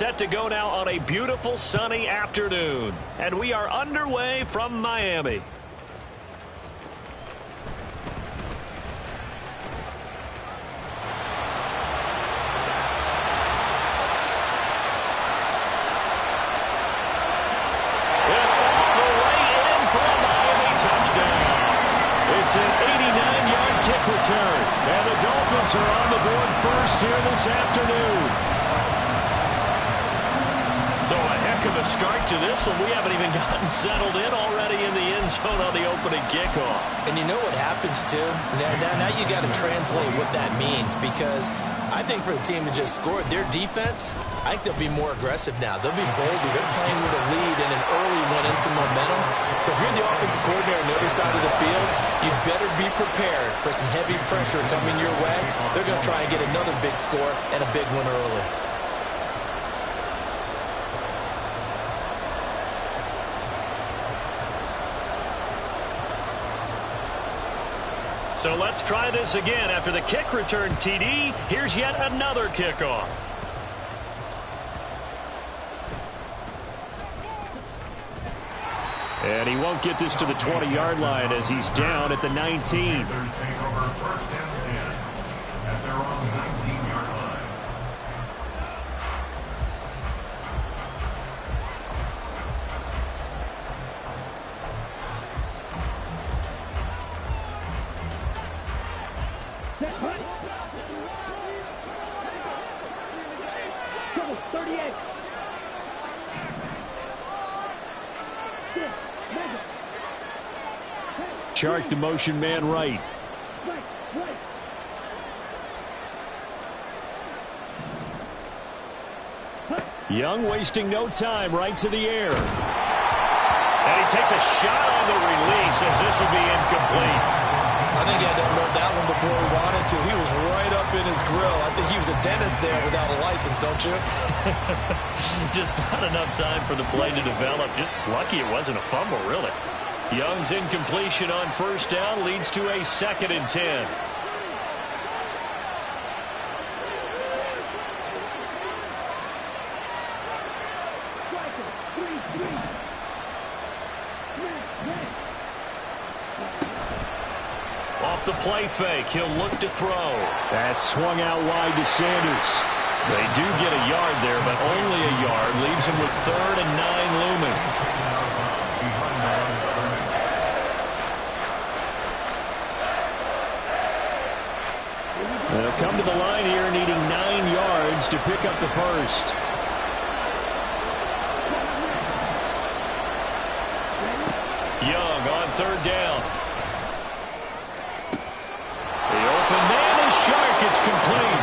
set to go now on a beautiful sunny afternoon. And we are underway from Miami. It's an 89-yard kick return. And the Dolphins are on the board first here this afternoon. So a heck of a start to this one. We haven't even gotten settled in already in the end zone on the opening kickoff. And you know what happens, too? Now you got to translate what that means, because I think for the team to just score, their defense, I think they'll be more aggressive now. They'll be bolder. They're playing with a lead and an early one and some momentum. So if you're the offensive coordinator on the other side of the field, you better be prepared for some heavy pressure coming your way. They're going to try and get another big score and a big one early. So let's try this again. After the kick return TD, here's yet another kickoff. And he won't get this to the 20-yard line as he's down at the 19. Chark the motion man right. Young wasting no time, right to the air. And he takes a shot on the release as this will be incomplete. I think he had to unload that one before he wanted to. He was right up in his grill. I think he was a dentist there without a license, don't you? Just not enough time for the play to develop. Just lucky it wasn't a fumble, really. Young's incompletion on first down leads to a 2nd and 10. Off the play fake, he'll look to throw. That's swung out wide to Sanders. They do get a yard there, but only a yard. Leaves him with 3rd and 9 looming. They'll come to the line here needing 9 yards to pick up the first. Young on 3rd down. The open man is Chark. It's complete.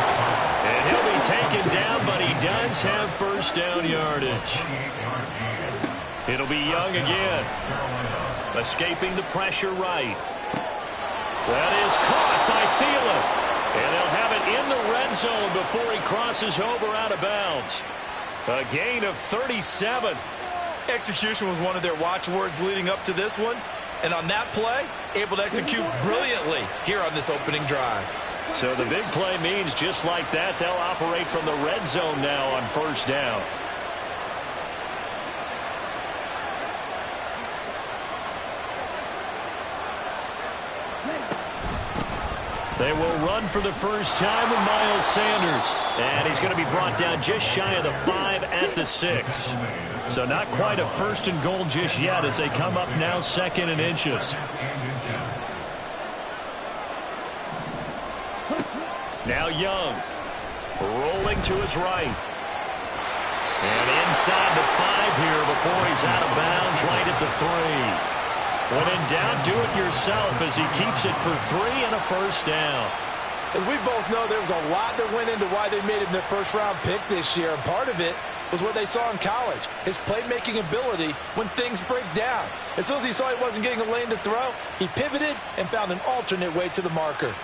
And he'll be taken down, but he does have first down yardage. It'll be Young again. Escaping the pressure right. That is caught by Thielen. And they'll have it in the red zone before he crosses over out of bounds. A gain of 37. Execution was one of their watchwords leading up to this one. And on that play, able to execute brilliantly here on this opening drive. So the big play means just like that, they'll operate from the red zone now on first down. They will run for the first time with Miles Sanders. And he's going to be brought down just shy of the 5 at the 6. So not quite a 1st and goal just yet as they come up now 2nd and inches. Now Young. Rolling to his right. And inside the 5 here before he's out of bounds right at the 3. When in doubt, do it yourself as he keeps it for 3 and a first down. As we both know, there was a lot that went into why they made him their first-round pick this year. And part of it was what they saw in college, his playmaking ability when things break down. As soon as he saw he wasn't getting a lane to throw, he pivoted and found an alternate way to the marker.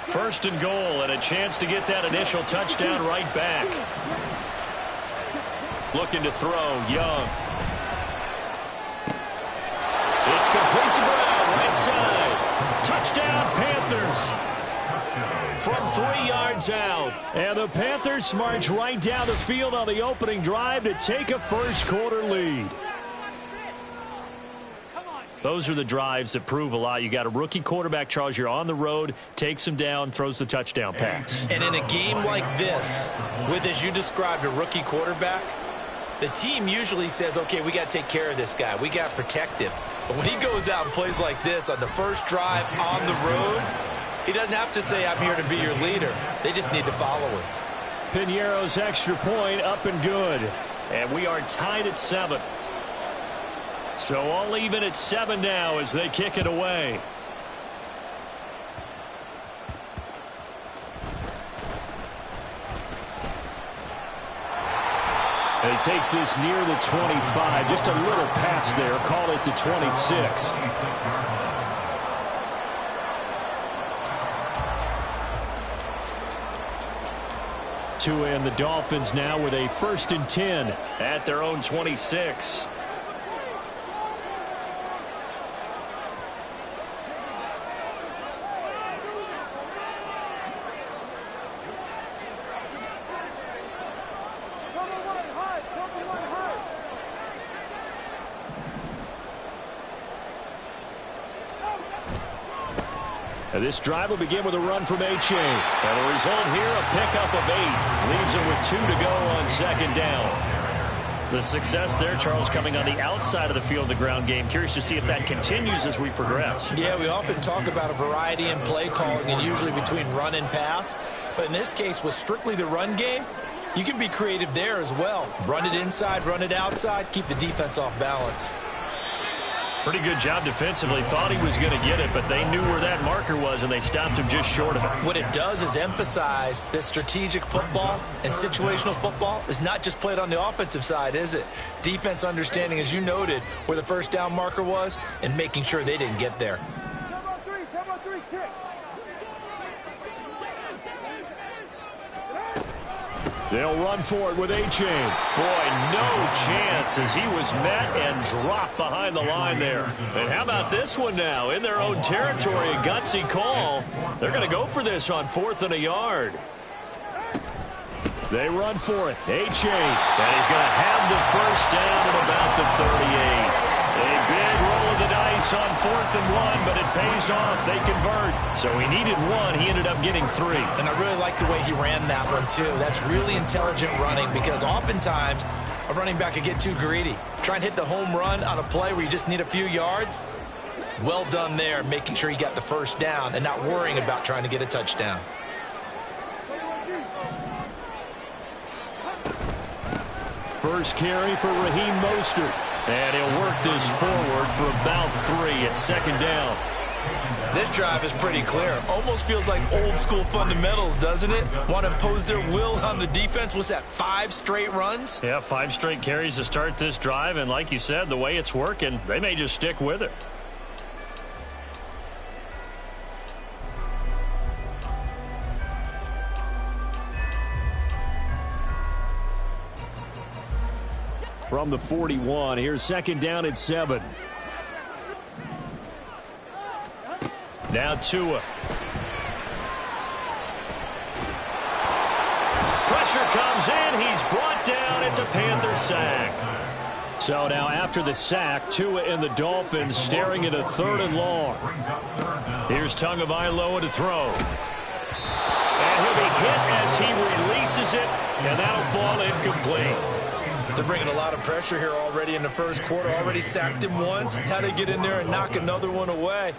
First and goal, and a chance to get that initial touchdown right back. Looking to throw, Young. It's complete to Charles. From 3 yards out. And the Panthers march right down the field on the opening drive to take a first-quarter lead. Those are the drives that prove a lot. You got a rookie quarterback, Charles. You're on the road, takes him down, throws the touchdown pass. And in a game like this, with, as you described, a rookie quarterback, the team usually says, okay, we got to take care of this guy. We got to protect him. But when he goes out and plays like this on the first drive on the road, he doesn't have to say, I'm here to be your leader. They just need to follow him. Piñeiro's extra point up and good. And we are tied at 7. So all even at 7 now as they kick it away. And he takes this near the 25. Just a little pass there. Call it the 26. Tua and the Dolphins now with a 1st and 10 at their own 26. And this drive will begin with a run from Achane. And the result here, a pickup of 8. Leaves it with 2 to go on 2nd down. The success there, Charles, coming on the outside of the field, the ground game. Curious to see if that continues as we progress. Yeah, we often talk about a variety in play calling and usually between run and pass. But in this case, with strictly the run game, you can be creative there as well. Run it inside, run it outside, keep the defense off balance. Pretty good job defensively. Thought he was going to get it, but they knew where that marker was, and they stopped him just short of it. What it does is emphasize that strategic football and situational football is not just played on the offensive side, is it? Defense understanding, as you noted, where the first down marker was and making sure they didn't get there. They'll run for it with Achane. Boy, no chance as he was met and dropped behind the line there. And how about this one now? In their own territory, a gutsy call. They're going to go for this on 4th and a yard. They run for it. Achane. And he's going to have the first down at about the 38. A big roll of the dice on 4th and 1, but it pays off. They convert. So he needed 1. He ended up getting 3. And I really like the way he ran that one, too. That's really intelligent running because oftentimes a running back could get too greedy. Try and hit the home run on a play where you just need a few yards. Well done there, making sure he got the first down and not worrying about trying to get a touchdown. First carry for Raheem Mostert. And he'll work this forward for about 3 at 2nd down. This drive is pretty clear. Almost feels like old school fundamentals, doesn't it? Want to impose their will on the defense. Was that 5 straight runs? Yeah, 5 straight carries to start this drive. And like you said, the way it's working, they may just stick with it. From the 41, here's 2nd down at 7. Now Tua. Pressure comes in. He's brought down. It's a Panther sack. So now after the sack, Tua and the Dolphins staring at a 3rd and long. Here's Tagovailoa to throw. And he'll be hit as he releases it, and that'll fall incomplete. They're bringing a lot of pressure here already in the first quarter. Already sacked him once. How to get in there and knock another one away.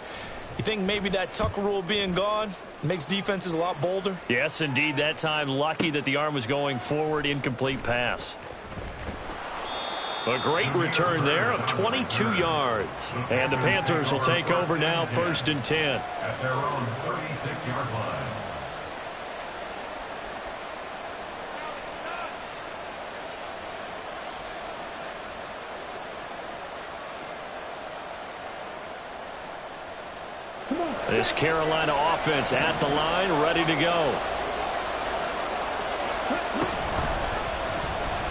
You think maybe that Tucker rule being gone makes defenses a lot bolder? Yes, indeed. That time, lucky that the arm was going forward. Incomplete pass. A great return there of 22 yards. And the Panthers will take over now, 1st and 10. At their own 36-yard line. This Carolina offense at the line, ready to go.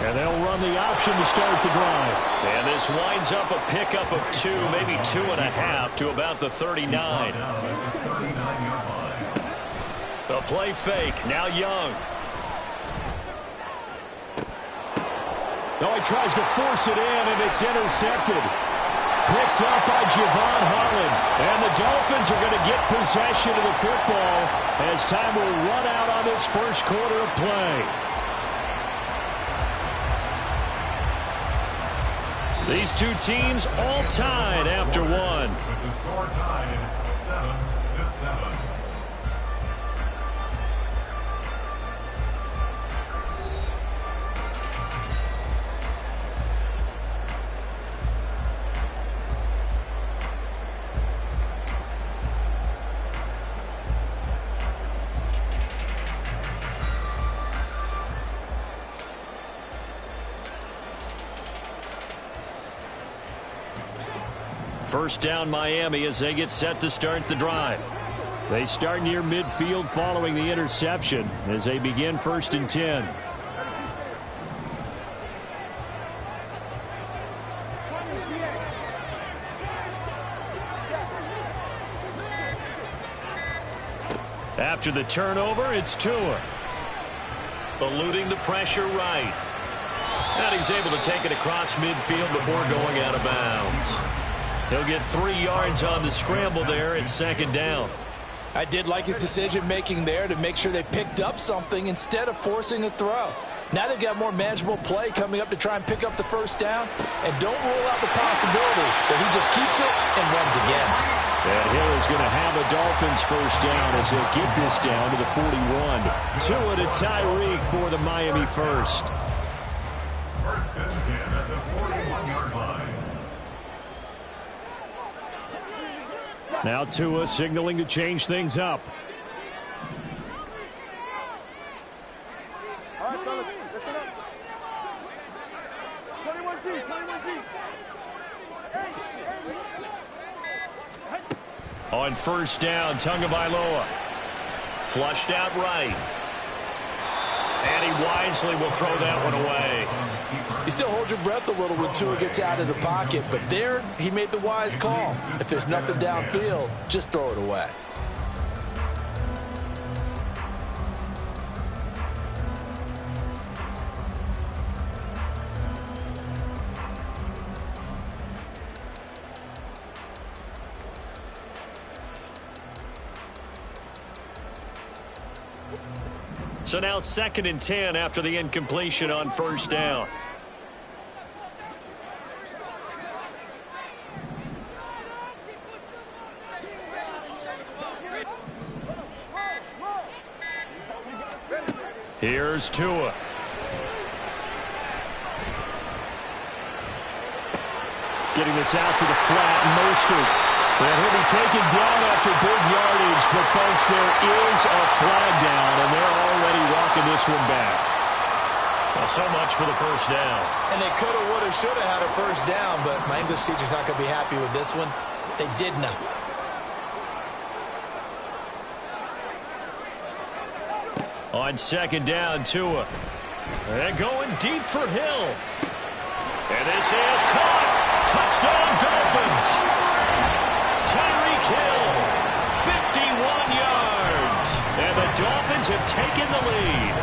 And they'll run the option to start the drive. And this winds up a pickup of 2, maybe 2.5 to about the 39. A play fake. Now Young. No, he tries to force it in, and it's intercepted. Picked up by Javon Holland. And the Dolphins are going to get possession of the football as time will run out on this first quarter of play. These two teams all tied after one. With the score tied 7-7. First down Miami as they get set to start the drive. They start near midfield following the interception as they begin 1st and 10. After the turnover, it's Tua. Eluding the pressure right. And he's able to take it across midfield before going out of bounds. He'll get 3 yards on the scramble there at 2nd down. I did like his decision-making there to make sure they picked up something instead of forcing a throw. Now they've got more manageable play coming up to try and pick up the first down. And don't rule out the possibility that he just keeps it and runs again. And Hill is going to have a Dolphins first down as he'll get this down to the 41. Tua to Tyreek for the Miami first. 1st and 10 at the 41-yard line. Now Tua signaling to change things up. All right, fellas, listen up. 21G, 21G. On first down, Tagovailoa. Flushed out right. And he wisely will throw that one away. You still hold your breath a little when Tua gets out of the pocket, but there he made the wise call. If there's nothing downfield, just throw it away. So now 2nd and 10 after the incompletion on first down. Here's Tua. Getting this out to the flat, Mostert. And he'll be taken down after big yardage, but folks, there is a flag down, and they're already walking this one back. Well, so much for the first down. And they could have, would have, should have had a first down, but my English teacher's not going to be happy with this one. They did not. On 2nd down, Tua. And going deep for Hill. And this is caught. Touchdown, Dolphins. Tyreek Hill, 51 yards. And the Dolphins have taken the lead.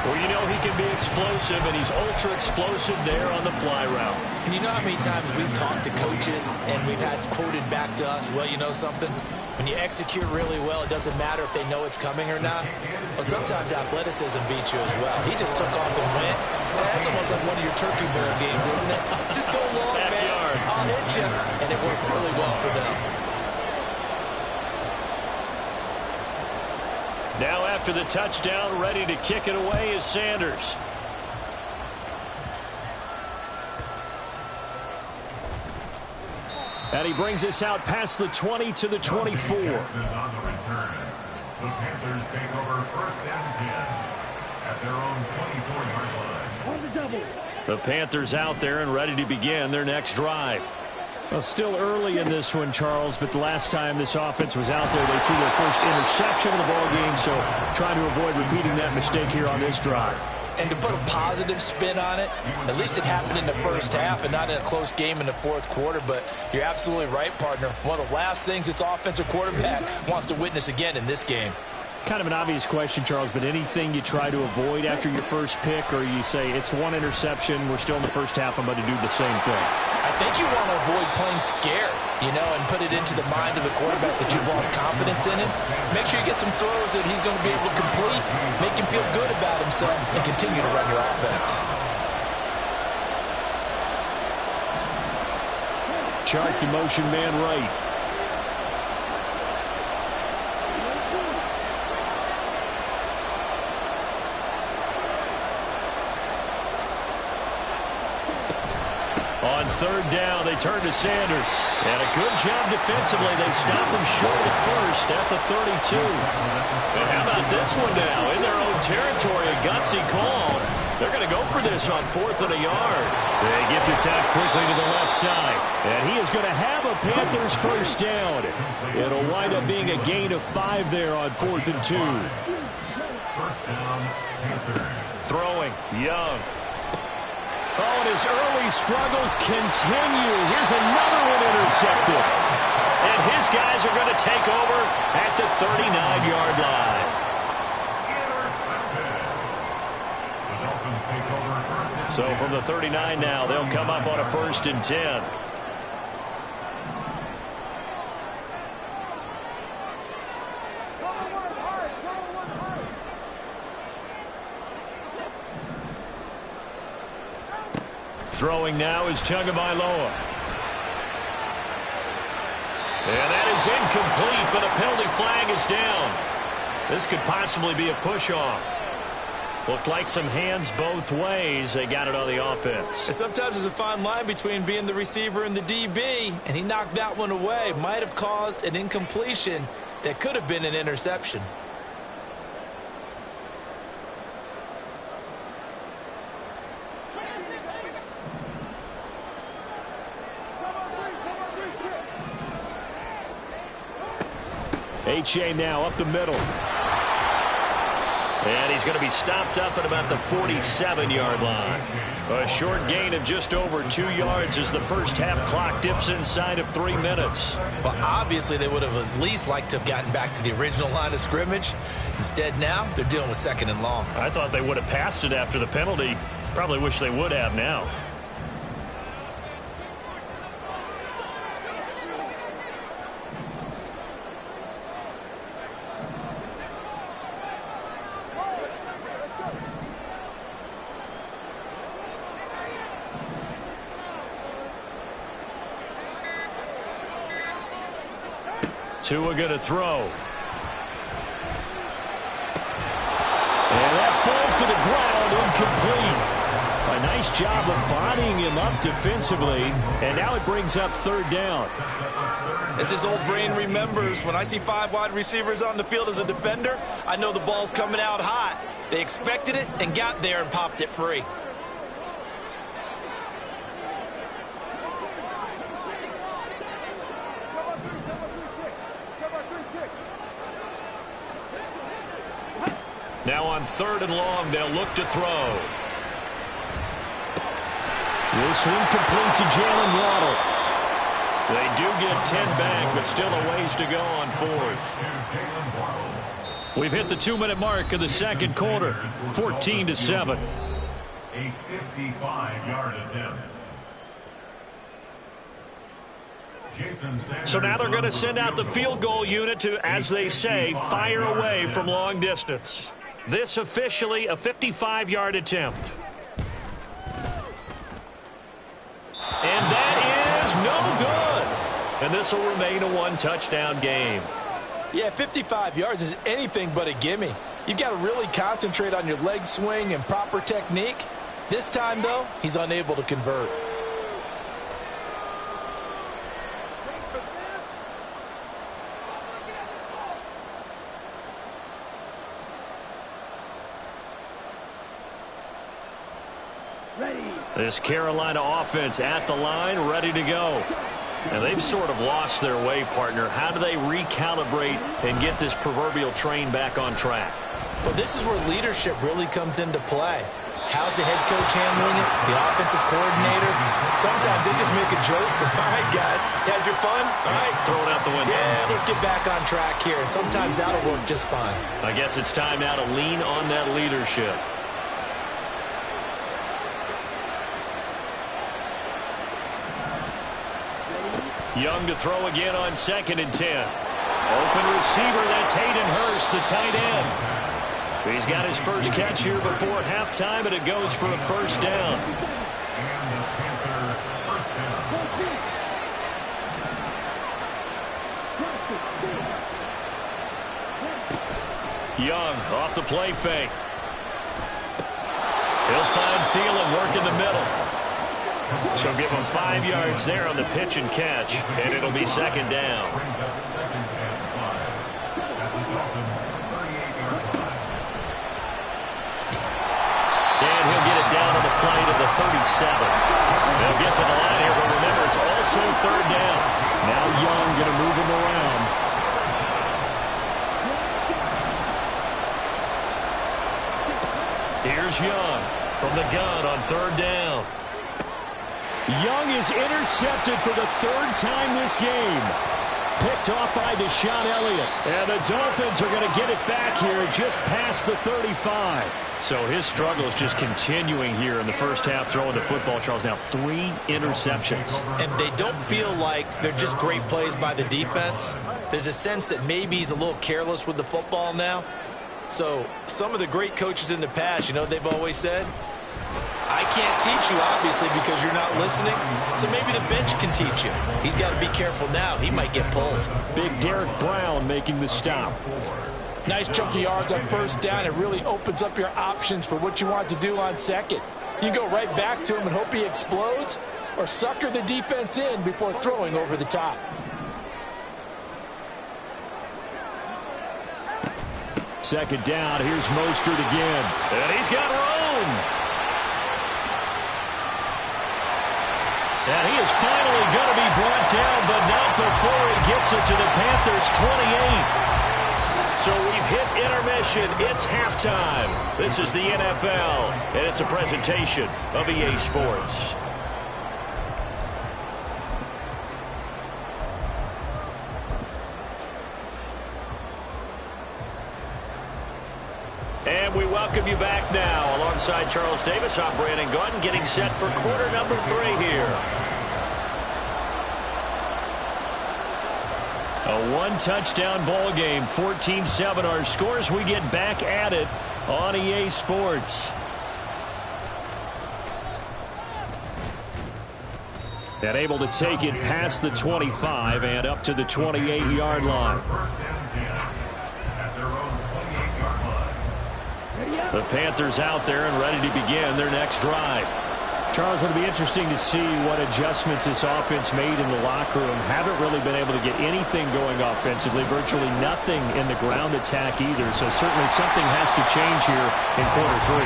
Well, you know he can be explosive, and he's ultra-explosive there on the fly route. And you know how many times we've talked to coaches and we've had quoted back to us, well, you know something? When you execute really well, it doesn't matter if they know it's coming or not. Well, sometimes athleticism beats you as well. He just took off and went. That's almost like one of your Turkey Bowl games, isn't it? Just go long, Backyard. man. I'll hit you. And it worked really well for them. Now after the touchdown, ready to kick it away is Sanders. And he brings us out past the 20 to the 24. On the return. The Panthers take over 1st and 10 at their own 24-yard line. The Panthers out there and ready to begin their next drive. Well, still early in this one, Charles, but the last time this offense was out there, they threw their first interception of the ball game, so trying to avoid repeating that mistake here on this drive. And to put a positive spin on it, at least it happened in the first half and not in a close game in the 4th quarter. But you're absolutely right, partner. One of the last things this offensive quarterback wants to witness again in this game. Kind of an obvious question, Charles, but anything you try to avoid after your first pick, or you say it's one interception, we're still in the first half, I'm going to do the same thing? I think you want to avoid playing scared, and put it into the mind of the quarterback that you've lost confidence in him. Make sure you get some throws that he's going to be able to complete, make him feel good about himself, and continue to run your offense. Chark the motion man right. On third down, they turn to Sanders. And a good job defensively. They stop him short of first at the 32. And how about this one now? In their own territory, a gutsy call. They're going to go for this on 4th and a yard. They get this out quickly to the left side. And he is going to have a Panthers first down. It'll wind up being a gain of 5 there on 4th and 2. First down, Panthers. Throwing, Young. Oh, and his early struggles continue. Here's another one intercepted. And his guys are going to take over at the 39-yard line. The Dolphins take over first and So from the 39 now, they'll come up on a 1st and 10. Throwing now is Tagovailoa. And that is incomplete, but a penalty flag is down. This could possibly be a push-off. Looked like some hands both ways. They got it on the offense. And sometimes there's a fine line between being the receiver and the DB, and he knocked that one away. Might have caused an incompletion that could have been an interception. H.A. now up the middle. And he's going to be stopped up at about the 47-yard line. A short gain of just over 2 yards as the first half clock dips inside of 3 minutes. Well, obviously they would have at least liked to have gotten back to the original line of scrimmage. Instead now, they're dealing with 2nd and long. I thought they would have passed it after the penalty. Probably wish they would have now. Tua going to throw. And that falls to the ground, incomplete. A nice job of bodying him up defensively, and now it brings up 3rd down. As his old brain remembers, when I see 5 wide receivers on the field as a defender, I know the ball's coming out hot. They expected it and got there and popped it free. Now on 3rd and long, they'll look to throw. This one complete to Jalen Waddle. They do get 10 back, but still a ways to go on 4th. We've hit the 2-minute mark of the second quarter, 14-7. a 55-yard attempt. So now they're going to send out the field goal unit to, as they say, fire away from long distance. This officially a 55-yard attempt. And that is no good. And this will remain a 1-touchdown game. Yeah, 55 yards is anything but a gimme. You've got to really concentrate on your leg swing and proper technique. This time, though, he's unable to convert. This Carolina offense at the line, ready to go. And they've sort of lost their way, partner. How do they recalibrate and get this proverbial train back on track? Well, this is where leadership really comes into play. How's the head coach handling it? The offensive coordinator? Sometimes they just make a joke. All right, guys, had your fun? All right. Throw it out the window. Yeah, let's get back on track here. And sometimes that'll work just fine. I guess it's time now to lean on that leadership. Young to throw again on 2nd and 10. Open receiver, that's Hayden Hurst, the tight end. He's got his first catch here before halftime, and it goes for a first down. And the Panther first down. Young off the play fake. He'll find Thielen work in the middle. So give him 5 yards there on the pitch and catch, and it'll be 2nd down. Brings up 2nd and 5 at the Dolphins' 38-yard line. And he'll get it down to the play to the 37. They'll get to the line here, but remember, it's also 3rd down. Now Young going to move him around. Here's Young from the gun on 3rd down. Young is intercepted for the 3rd time this game. Picked off by Deshaun Elliott. And the Dolphins are going to get it back here just past the 35. So his struggle is just continuing here in the first half, throwing the football, Charles. Now 3 interceptions. And they don't feel like they're just great plays by the defense. There's a sense that maybe he's a little careless with the football now. So some of the great coaches in the past, you know, they've always said, I can't teach you, obviously, because you're not listening. So maybe the bench can teach you. He's got to be careful now. He might get pulled. Big Derek Brown making the stop. Nice chunk of yards on 1st down. It really opens up your options for what you want to do on 2nd. You go right back to him and hope he explodes, or sucker the defense in before throwing over the top. Second down. Here's Mostert again. And he's got room. And he is finally going to be brought down, but not before he gets it to the Panthers' 28. So we've hit intermission. It's halftime. This is the NFL, and it's a presentation of EA Sports. And we welcome you back now. Alongside Charles Davis, I'm Brandon Gaudin, getting set for quarter number 3 here. A 1-touchdown ball game, 14-7 our scores. We get back at it on EA Sports. And able to take it past the 25 and up to the 28-yard line. First down 10 at their own 28-yard line. The Panthers out there and ready to begin their next drive. Charles, it'll be interesting to see what adjustments this offense made in the locker room. Haven't really been able to get anything going offensively, virtually nothing in the ground attack either. So certainly something has to change here in quarter 3.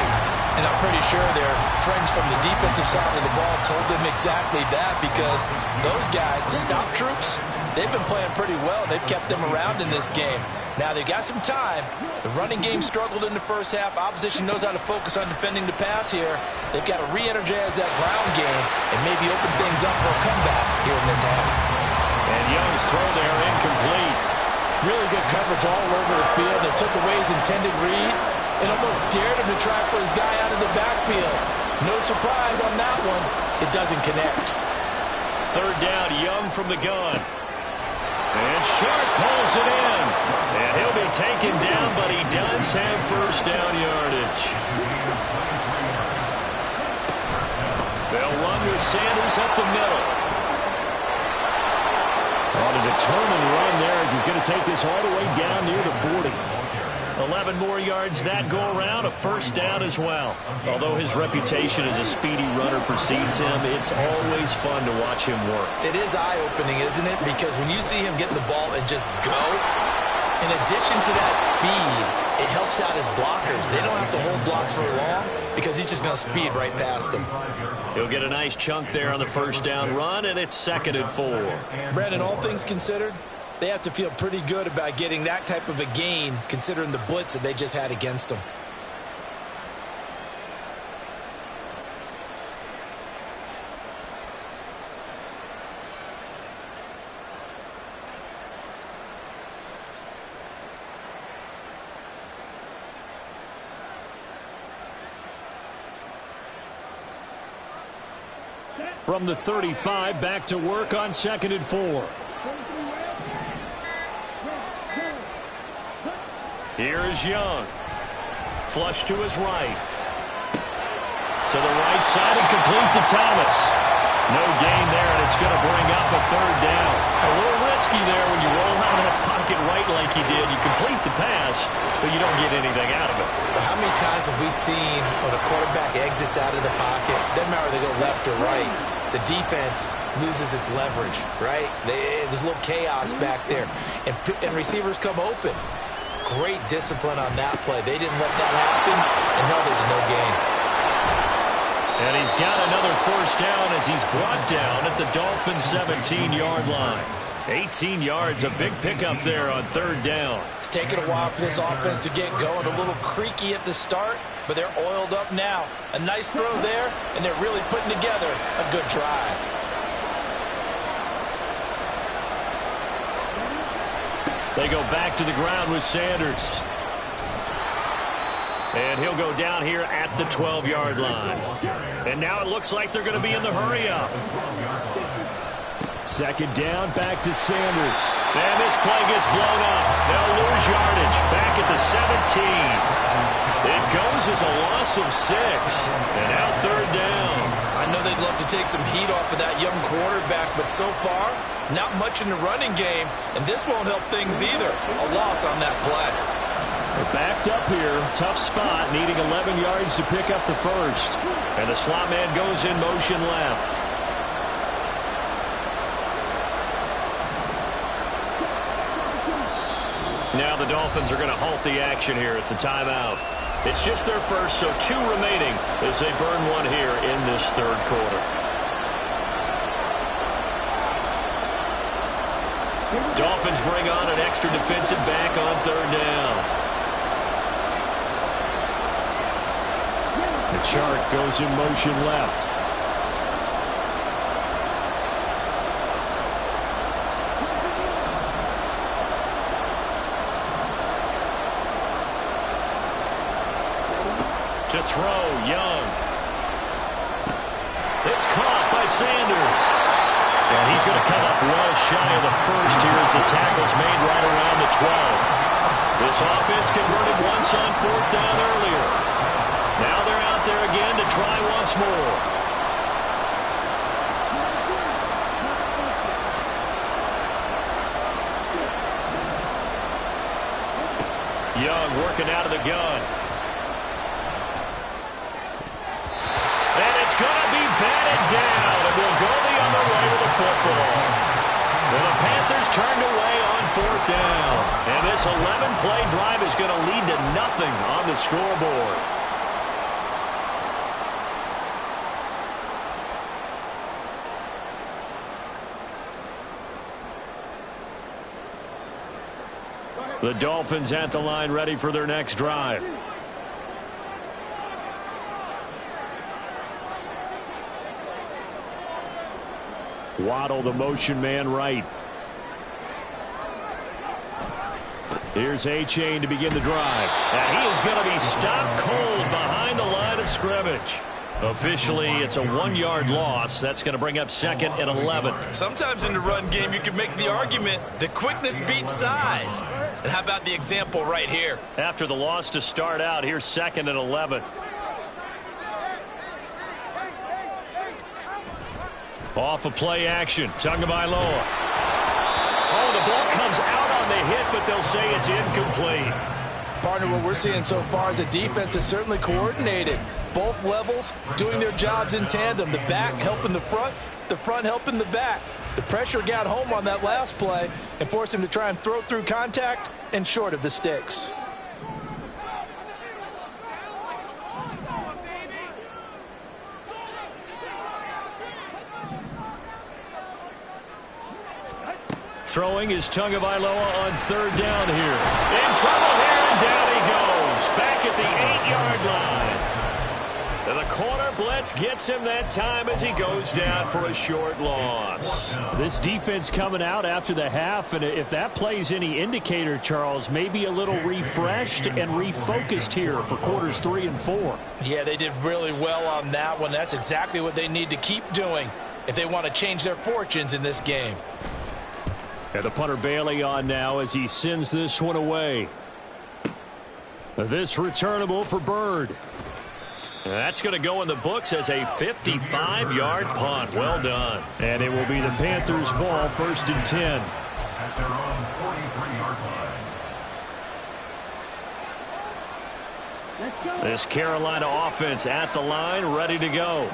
And I'm pretty sure their friends from the defensive side of the ball told them exactly that, because those guys, the stop troops, they've been playing pretty well. They've kept them around in this game. Now they've got some time. The running game struggled in the first half. Opposition knows how to focus on defending the pass here. They've got to re-energize that ground game and maybe open things up for a comeback here in this half. And Young's throw there incomplete. Really good coverage all over the field. It took away his intended read and almost dared him to try for his guy out of the backfield. No surprise on that one. It doesn't connect. 3rd down, Young from the gun. And Sharp pulls it in. And he'll be taken down, but he does have first down yardage. They'll run with Sanders up the middle. On a determined run there as he's going to take this all the way down near the 40. 11 more yards that go around, a first down as well. Although his reputation as a speedy runner precedes him, it's always fun to watch him work. It is eye-opening, isn't it? Because when you see him get the ball and just go, in addition to that speed, it helps out his blockers. They don't have to hold blocks for long because he's just going to speed right past them. He'll get a nice chunk there on the first down run, and it's 2nd and 4. Brandon, all things considered, they have to feel pretty good about getting that type of a gain, considering the blitz that they just had against them. From the 35, back to work on 2nd and 4. Here is Young. Flush to his right. To the right side and complete to Thomas. No gain there, and it's going to bring up a 3rd down. A little risky there when you roll out of that pocket right like you did. You complete the pass, but you don't get anything out of it. But how many times have we seen when a quarterback exits out of the pocket, doesn't matter if they go left or right, the defense loses its leverage, right? There's a little chaos back there, and receivers come open. Great discipline on that play. They didn't let that happen and held it to no gain. And he's got another 1st down as he's brought down at the Dolphins' 17-yard line. 18 yards, a big pickup there on 3rd down. It's taken a while for this offense to get going. A little creaky at the start, but they're oiled up now. A nice throw there, and they're really putting together a good drive. They go back to the ground with Sanders. And he'll go down here at the 12-yard line. And now it looks like they're going to be in the hurry-up. 2nd down, back to Sanders. And this play gets blown up. They'll lose yardage back at the 17. It goes as a loss of 6. And now 3rd down. I know they'd love to take some heat off of that young quarterback, but so far, not much in the running game, and this won't help things either. A loss on that play. They're backed up here. Tough spot, needing 11 yards to pick up the 1st. And the slot man goes in motion left. Now the Dolphins are going to halt the action here. It's a timeout. It's just their first, so 2 remaining as they burn 1 here in this 3rd quarter. Dolphins bring on an extra defensive back on 3rd down. The chart goes in motion left. To throw, Young. It's caught by Sanders. And he's going to come up well shy of the 1st here as the tackle's made right around the 12. This offense converted once on 4th down earlier. Now they're out there again to try once more. Young working out of the gun. And it's going to be batted down, and we'll go the other way with the football. And the Panthers turned away on 4th down. And this 11-play drive is going to lead to nothing on the scoreboard. The Dolphins at the line, ready for their next drive. Waddle, the motion man, right. Here's A-Chain to begin the drive. And he is going to be stopped cold behind the line of scrimmage. Officially, it's a 1-yard loss. That's going to bring up 2nd and 11. Sometimes in the run game, you can make the argument that quickness beats size. And how about the example right here? After the loss to start out, here's 2nd and 11. Off of play action, Tagovailoa. Oh, the ball comes out on the hit, but they'll say it's incomplete. Partner, what we're seeing so far is the defense is certainly coordinated. Both levels doing their jobs in tandem. The back helping the front helping the back. The pressure got home on that last play and forced him to try and throw through contact and short of the sticks. Throwing is Tagovailoa on 3rd down here. In trouble here, and down he goes. Back at the 8-yard line. And the corner blitz gets him that time as he goes down for a short loss. This defense coming out after the half, and if that plays any indicator, Charles, maybe a little refreshed and refocused here for quarters 3 and 4. Yeah, they did really well on that one. That's exactly what they need to keep doing if they want to change their fortunes in this game. And the punter Bailey on now as he sends this one away. This returnable for Bird. That's going to go in the books as a 55-yard punt. Well done. And it will be the Panthers' ball, 1st and 10. At their own 43-yard line. This Carolina offense at the line, ready to go.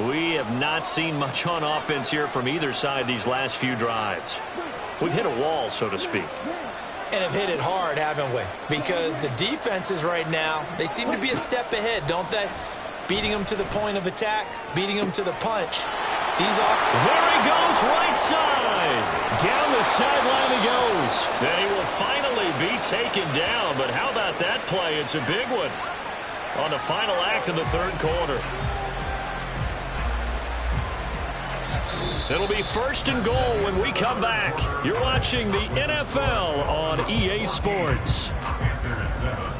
We have not seen much on offense here from either side these last few drives. We've hit a wall, so to speak. And have hit it hard, haven't we? Because the defenses right now, they seem to be a step ahead, don't they? Beating them to the point of attack, beating them to the punch. These are... There he goes, right side. Down the sideline he goes. Then he will finally be taken down. But how about that play? It's a big one on the final act of the 3rd quarter. It'll be 1st and goal when we come back. You're watching the NFL on EA Sports. Panthers 7.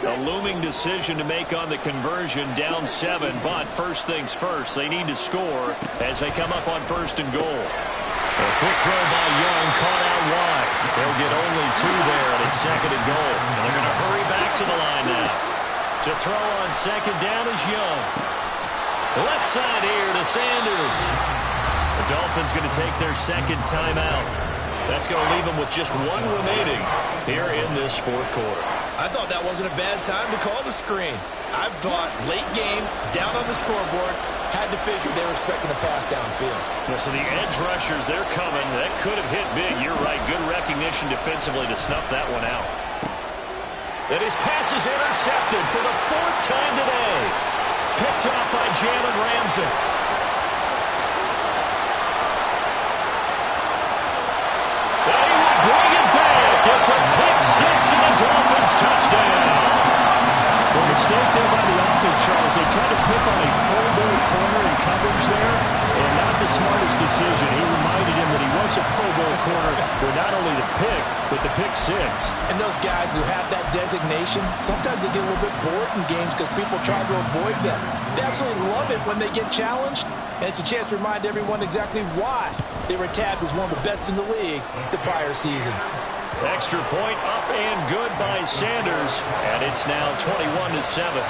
A looming decision to make on the conversion, down 7, but first things first, they need to score as they come up on 1st and goal. A quick throw by Young, caught out wide. They'll get only 2 there, and it's 2nd and goal. And they're going to hurry back to the line now. To throw on 2nd down is Young. Left side here to Sanders. The Dolphins going to take their 2nd timeout. That's going to leave them with just 1 remaining here in this 4th quarter. I thought that wasn't a bad time to call the screen. I thought late game, down on the scoreboard, had to figure they were expecting a pass downfield. Yeah, so the edge rushers, they're coming. That could have hit big. You're right. Good recognition defensively to snuff that one out. And his pass is intercepted for the 4th time today. Picked off by Jalen Ramsey. And he will bring it back. It's a pick 6 and the Dolphins touchdown. Well, mistake there by the offense, Charles. They tried to pick on a Pro Bowl corner in coverage there, and not the smartest decision. He reminded him that he was a Pro Bowl corner with not only the pick, but the pick 6. And those guys who have that designation, sometimes they get a little bit bored in games because people try to avoid them. They absolutely love it when they get challenged, and it's a chance to remind everyone exactly why they were tabbed as one of the best in the league the prior season. Extra point up and good by Sanders, and it's now 21-7.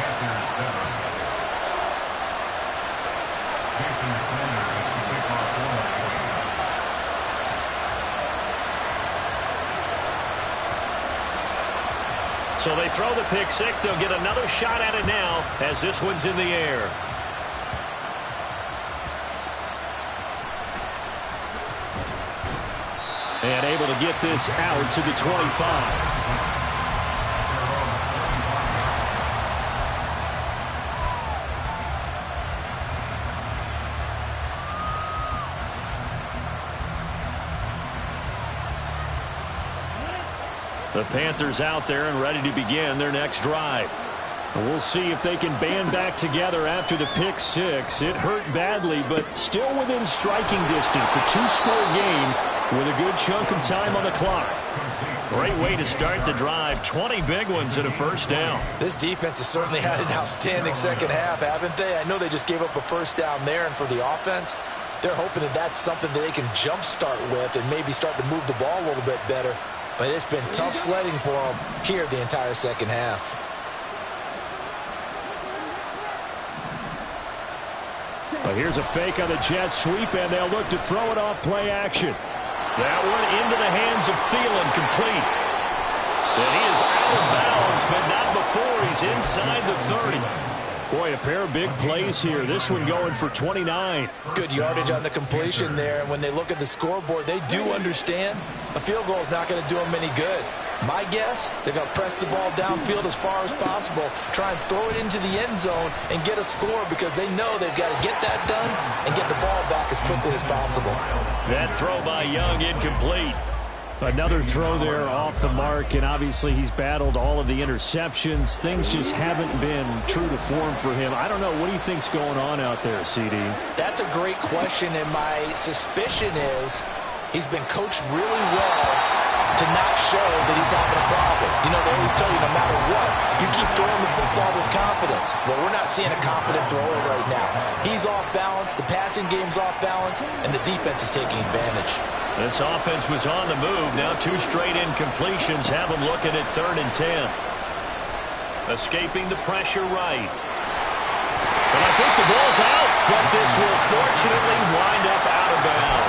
So they throw the pick 6. They'll get another shot at it now as this one's in the air. And able to get this out to the 25. The Panthers out there and ready to begin their next drive. We'll see if they can band back together after the pick 6. It hurt badly, but still within striking distance. A 2-score game with a good chunk of time on the clock. Great way to start the drive. 20 big ones and a 1st down. This defense has certainly had an outstanding 2nd half, haven't they? I know they just gave up a 1st down there, and for the offense, they're hoping that that's something that they can jumpstart with and maybe start to move the ball a little bit better. But it's been tough sledding for them here the entire 2nd half. But here's a fake on the jet sweep, and they'll look to throw it off play action. That one into the hands of Thielen, complete. And he is out of bounds, but not before he's inside the 30. Boy, a pair of big plays here. This one going for 29. Good yardage on the completion there. And when they look at the scoreboard, they do understand a field goal is not going to do them any good. My guess, they're going to press the ball downfield as far as possible, try and throw it into the end zone and get a score because they know they've got to get that done and get the ball back as quickly as possible. That throw by Young incomplete. Another throw there off the mark, and obviously he's battled all of the interceptions. Things just haven't been true to form for him. I don't know. What do you think's going on out there, CD? That's a great question, and my suspicion is he's been coached really well to not show that he's having a problem. You know, they always tell you no matter what, you keep throwing the football with confidence. Well, we're not seeing a confident thrower right now. He's off balance, the passing game's off balance, and the defense is taking advantage. This offense was on the move. Now 2 straight incompletions have them looking at 3rd and 10. Escaping the pressure right. And I think the ball's out, but this will fortunately wind up out of bounds.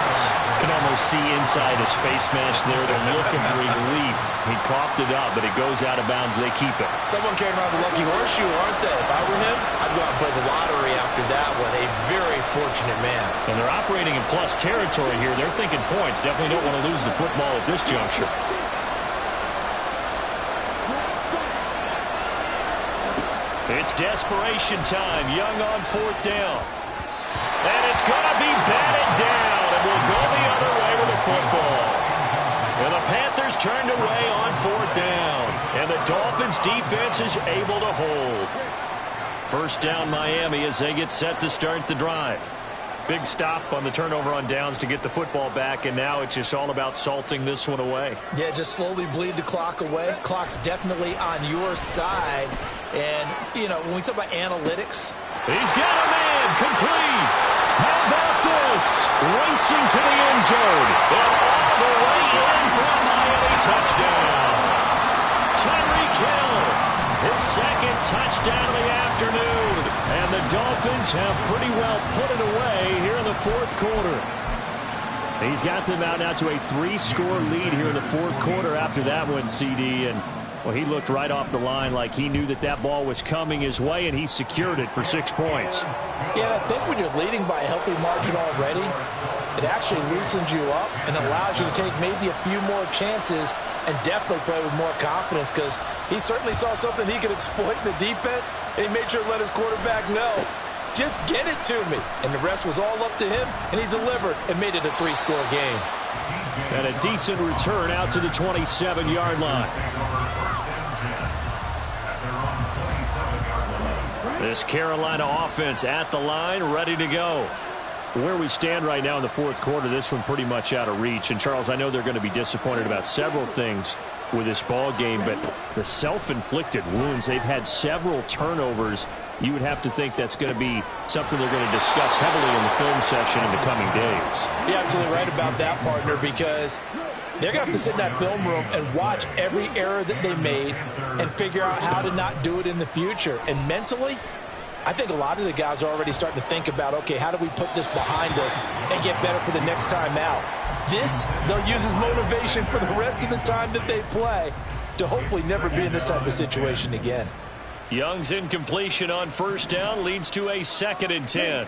You can almost see inside his face mask there the look of relief. He coughed it up, but it goes out of bounds. They keep it. Someone came around the lucky horseshoe, aren't they? If I were him, I'd go out and play the lottery after that one. A very fortunate man. And they're operating in plus territory here. They're thinking points. Definitely don't want to lose the football at this juncture. It's desperation time. Young on 4th down. And it's going to be batted down. And will go the other way with the football. And the Panthers turned away on 4th down. And the Dolphins defense is able to hold. 1st down Miami as they get set to start the drive. Big stop on the turnover on downs to get the football back, and now it's just all about salting this one away. Yeah, just slowly bleed the clock away. Clock's definitely on your side. And, you know, when we talk about analytics. He's got a man complete. How about this? Racing to the end zone. And all the way in for a Miami touchdown. Tyreek Hill, his 2nd touchdown of the afternoon. And the Dolphins have pretty well put it away here in the 4th quarter. He's got them out now to a 3-score lead here in the 4th quarter after that one, CD. And, well, he looked right off the line like he knew that that ball was coming his way, and he secured it for 6 points. Yeah, and I think when you're leading by a healthy margin already, it actually loosens you up and allows you to take maybe a few more chances and definitely play with more confidence because he certainly saw something he could exploit in the defense, and he made sure to let his quarterback know, just get it to me. And the rest was all up to him, and he delivered and made it a 3-score game. And a decent return out to the 27-yard line. This Carolina offense at the line, ready to go. Where we stand right now in the 4th quarter, this one pretty much out of reach. And, Charles, I know they're going to be disappointed about several things with this ball game, but the self-inflicted wounds, they've had several turnovers. You would have to think that's going to be something they're going to discuss heavily in the film session in the coming days. You're absolutely right about that, partner, because they're going to have to sit in that film room and watch every error that they made and figure out how to not do it in the future. And mentally, I think a lot of the guys are already starting to think about, okay, how do we put this behind us and get better for the next time out? This, they'll use as motivation for the rest of the time that they play to hopefully never be in this type of situation again. Young's incompletion on 1st down leads to a 2nd and 10.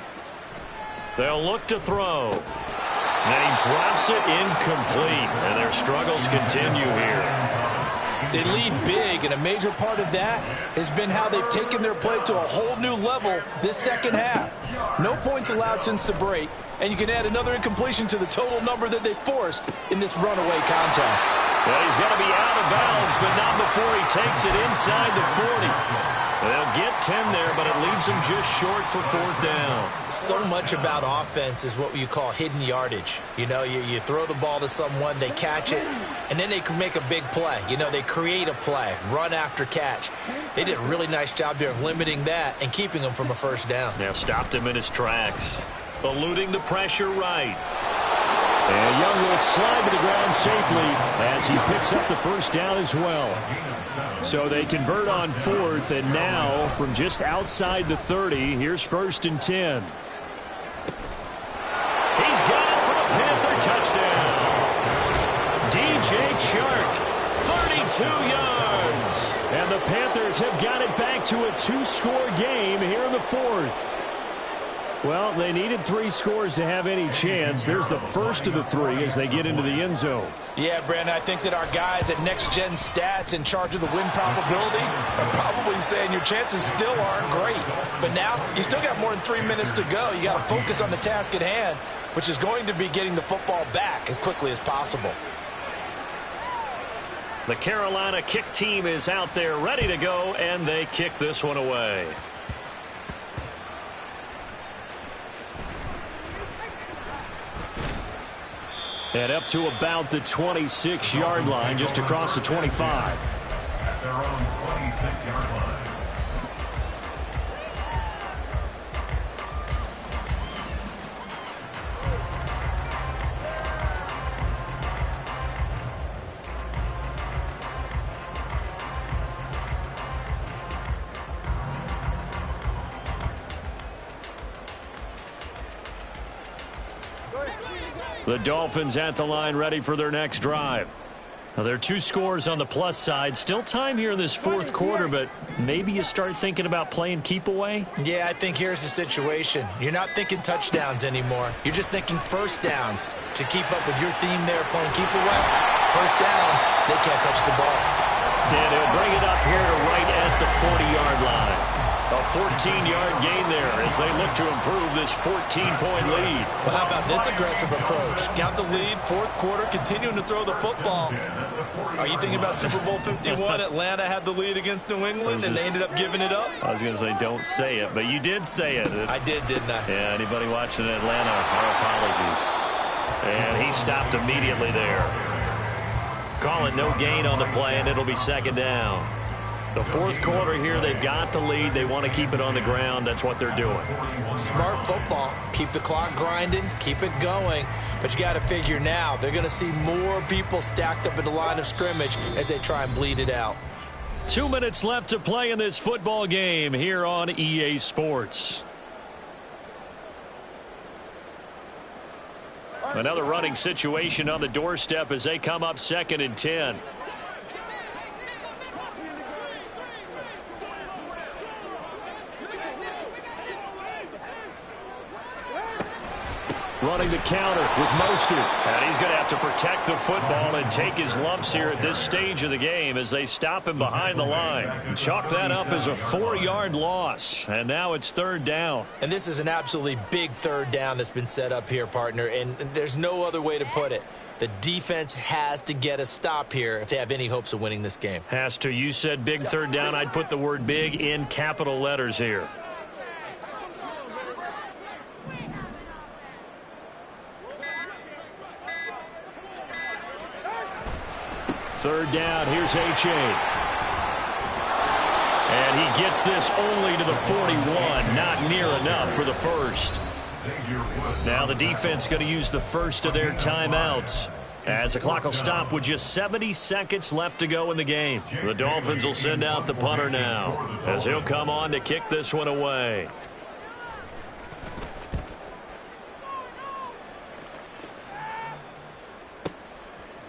They'll look to throw. And he drops it incomplete. And their struggles continue here. They lead big, and a major part of that has been how they've taken their play to a whole new level this 2nd half. No points allowed since the break, and you can add another incompletion to the total number that they forced in this runaway contest. Well, he's going to be out of bounds, but not before he takes it inside the 40. They'll get 10 there, but it leaves them just short for 4th down. So much about offense is what you call hidden yardage. You know, you throw the ball to someone, they catch it, and then they can make a big play. You know, they create a play, run after catch. They did a really nice job there of limiting that and keeping them from a 1st down. Now stopped him in his tracks. Eluding the pressure right. And Young will slide to the ground safely as he picks up the 1st down as well. So they convert on 4th, and now from just outside the 30, here's 1st and 10. He's got it for a Panther touchdown. DJ Chark, 32 yards. And the Panthers have got it back to a 2-score game here in the 4th. Well, they needed 3 scores to have any chance. There's the first of the 3 as they get into the end zone. Yeah, Brandon, I think that our guys at Next Gen Stats in charge of the win probability are probably saying your chances still aren't great. But now you still got more than 3 minutes to go. You got to focus on the task at hand, which is going to be getting the football back as quickly as possible. The Carolina kick team is out there ready to go, and they kick this one away. And up to about the 26-yard line, just across the 25. At their own 26-yard line. The Dolphins at the line ready for their next drive. Now, there are 2 scores on the plus side. Still time here in this 4th quarter, but maybe you start thinking about playing keep away? Yeah, I think here's the situation. You're not thinking touchdowns anymore. You're just thinking first downs. To keep up with your theme there, playing keep away, first downs, they can't touch the ball. And he'll bring it up here to right at the 40-yard line. A 14-yard gain there as they look to improve this 14-point lead. Well, how about this aggressive approach? Got the lead, 4th quarter, continuing to throw the football. Are you thinking about Super Bowl 51? Atlanta had the lead against New England, and they ended up giving it up? I was going to say don't say it, but you did say it. I did, didn't I? Yeah, anybody watching Atlanta, our apologies. And he stopped immediately there. Call it no gain on the play, and it'll be 2nd down. The 4th quarter here, they've got the lead. They want to keep it on the ground. That's what they're doing. Smart football. Keep the clock grinding. Keep it going. But you got to figure now, they're going to see more people stacked up at the line of scrimmage as they try and bleed it out. 2 minutes left to play in this football game here on EA Sports. Another running situation on the doorstep as they come up 2nd and 10. Running the counter with Mostert. And he's going to have to protect the football and take his lumps here at this stage of the game as they stop him behind the line. Chalk that up as a 4-yard loss. And now it's 3rd down. And this is an absolutely big 3rd down that's been set up here, partner. And there's no other way to put it. The defense has to get a stop here if they have any hopes of winning this game. Has to. You said big 3rd down. I'd put the word big in capital letters here. Third down, here's H.A. And he gets this only to the 41. Not near enough for the first. Now the defense going to use the first of their timeouts as the clock will stop with just 70 seconds left to go in the game. The Dolphins will send out the punter now as he'll come on to kick this one away.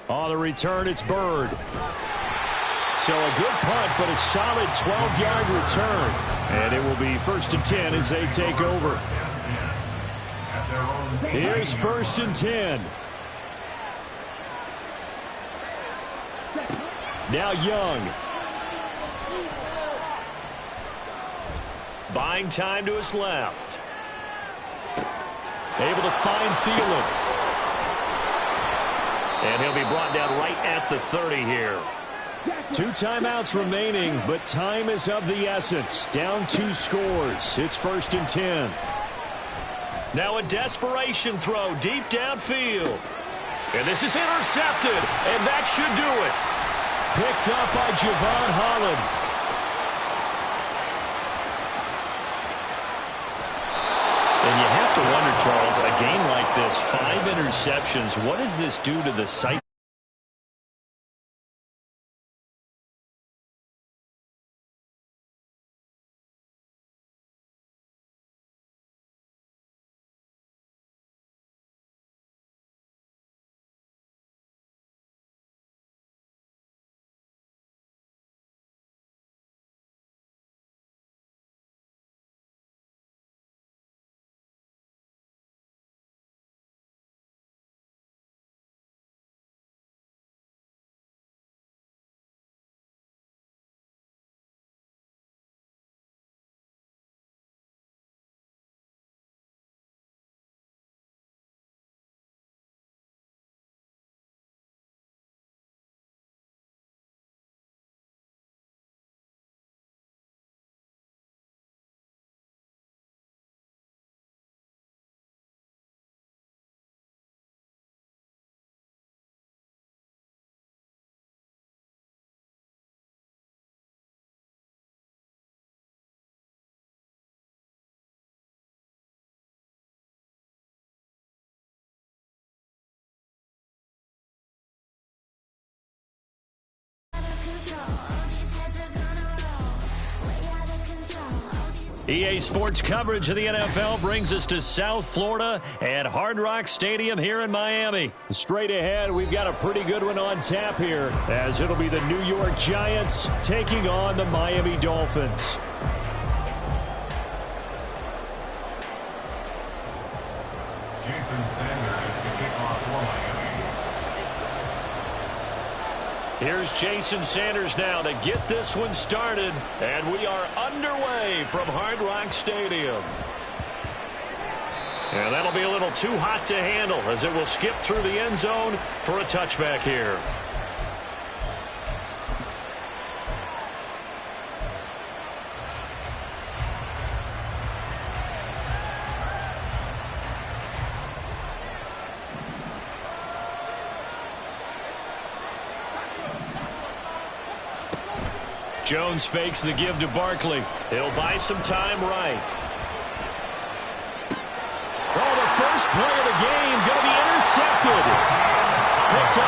On the return, it's Bird. So a good punt, but a solid 12-yard return. And it will be 1st and 10 as they take over. Here's 1st and 10. Now Young. Buying time to his left. Able to find Thielen. And he'll be brought down right at the 30 here. 2 timeouts remaining, but time is of the essence. Down 2 scores. It's 1st and 10. Now a desperation throw deep downfield. And this is intercepted, and that should do it. Picked up by Javon Holland. And you have to wonder, Charles, a game like this, 5 interceptions, what does this do to the psyche? EA Sports coverage of the NFL brings us to South Florida at Hard Rock Stadium here in Miami. Straight ahead, we've got a pretty good one on tap here, as it'll be the New York Giants taking on the Miami Dolphins. Jason Sanders to kick off for Miami. Here's Jason Sanders now to get this one started, and we are underway from Hard Rock Stadium. And that'll be a little too hot to handle as it will skip through the end zone for a touchback here. Jones fakes the give to Barkley. He'll buy some time right. Oh, the first play of the game going to be intercepted. Picked up.